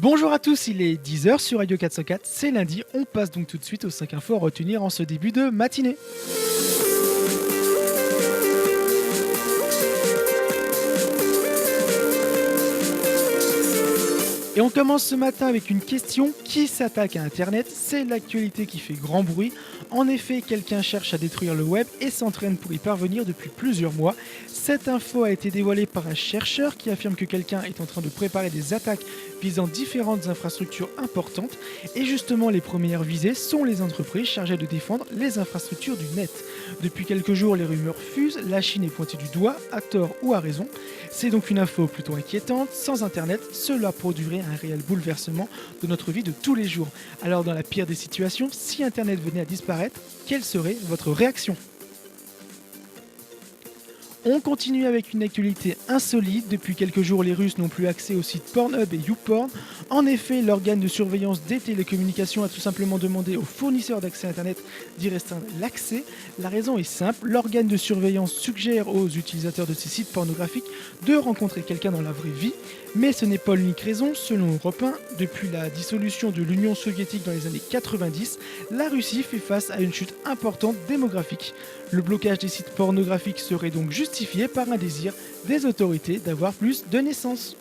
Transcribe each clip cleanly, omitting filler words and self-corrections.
Bonjour à tous, il est 10h sur Radio 404, c'est lundi, on passe donc tout de suite aux 5 infos à retenir en ce début de matinée. Et on commence ce matin avec une question: qui s'attaque à Internet? C'est l'actualité qui fait grand bruit. En effet, quelqu'un cherche à détruire le web et s'entraîne pour y parvenir depuis plusieurs mois. Cette info a été dévoilée par un chercheur qui affirme que quelqu'un est en train de préparer des attaques visant différentes infrastructures importantes. Et justement, les premières visées sont les entreprises chargées de défendre les infrastructures du net. Depuis quelques jours, les rumeurs fusent, la Chine est pointée du doigt, à tort ou à raison. C'est donc une info plutôt inquiétante. Sans Internet, cela produirait un réel bouleversement de notre vie de tous les jours. Alors dans la pire des situations, si Internet venait à disparaître, quelle serait votre réaction ? On continue avec une actualité insolite. Depuis quelques jours, les Russes n'ont plus accès au site Pornhub et YouPorn. En effet, l'organe de surveillance des télécommunications a tout simplement demandé aux fournisseurs d'accès Internet d'y restreindre l'accès. La raison est simple, l'organe de surveillance suggère aux utilisateurs de ces sites pornographiques de rencontrer quelqu'un dans la vraie vie. Mais ce n'est pas l'unique raison. Selon Europe 1, depuis la dissolution de l'Union soviétique dans les années 90, la Russie fait face à une chute importante démographique. Le blocage des sites pornographiques serait donc justifié par un désir des autorités d'avoir plus de naissances.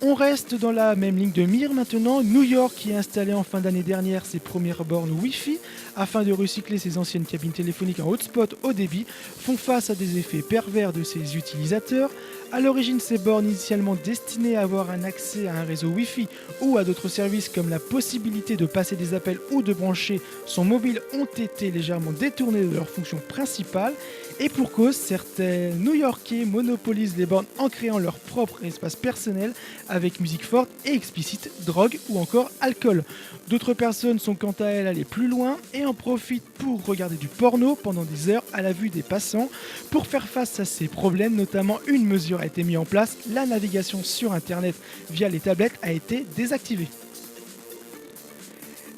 On reste dans la même ligne de mire maintenant. New York, qui a installé en fin d'année dernière ses premières bornes Wi-Fi afin de recycler ses anciennes cabines téléphoniques en hotspot haut débit, font face à des effets pervers de ses utilisateurs. A l'origine, ces bornes initialement destinées à avoir un accès à un réseau Wi-Fi ou à d'autres services comme la possibilité de passer des appels ou de brancher son mobile ont été légèrement détournées de leur fonction principale. Et pour cause, certains New-Yorkais monopolisent les bornes en créant leur propre espace personnel avec musique forte et explicite, drogue ou encore alcool. D'autres personnes sont quant à elles allées plus loin et en profitent pour regarder du porno pendant des heures à la vue des passants. Pour faire face à ces problèmes, notamment, une mesure a été mise en place, la navigation sur Internet via les tablettes a été désactivée.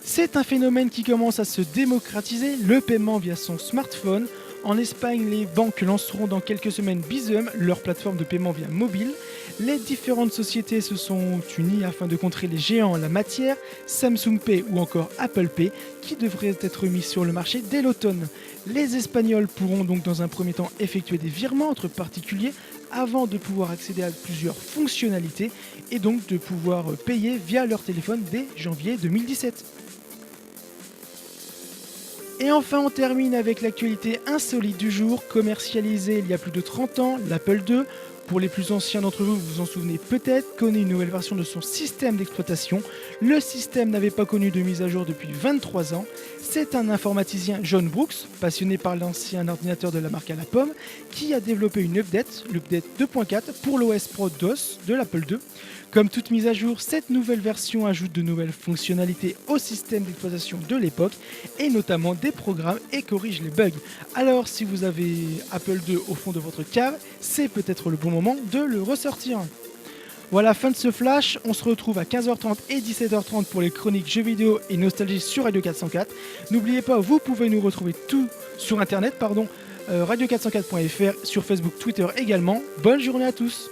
C'est un phénomène qui commence à se démocratiser, le paiement via son smartphone. En Espagne, les banques lanceront dans quelques semaines Bizum, leur plateforme de paiement via mobile. Les différentes sociétés se sont unies afin de contrer les géants en la matière, Samsung Pay ou encore Apple Pay, qui devraient être mis sur le marché dès l'automne. Les Espagnols pourront donc dans un premier temps effectuer des virements entre particuliers avant de pouvoir accéder à plusieurs fonctionnalités et donc de pouvoir payer via leur téléphone dès janvier 2017. Et enfin, on termine avec l'actualité insolite du jour, commercialisée il y a plus de 30 ans, l'Apple II. Pour les plus anciens d'entre vous, vous vous en souvenez peut-être, connaît une nouvelle version de son système d'exploitation. Le système n'avait pas connu de mise à jour depuis 23 ans. C'est un informaticien, John Brooks, passionné par l'ancien ordinateur de la marque à la pomme, qui a développé une update, l'update 2.4, pour l'OS Pro DOS de l'Apple II. Comme toute mise à jour, cette nouvelle version ajoute de nouvelles fonctionnalités au système d'exploitation de l'époque, et notamment des programmes, et corrige les bugs. Alors si vous avez Apple II au fond de votre cave, c'est peut-être le bon moment de le ressortir. Voilà, fin de ce flash, on se retrouve à 15h30 et 17h30 pour les chroniques jeux vidéo et nostalgie sur Radio 404. N'oubliez pas, vous pouvez nous retrouver tout sur internet, radio404.fr, sur Facebook, Twitter également. Bonne journée à tous.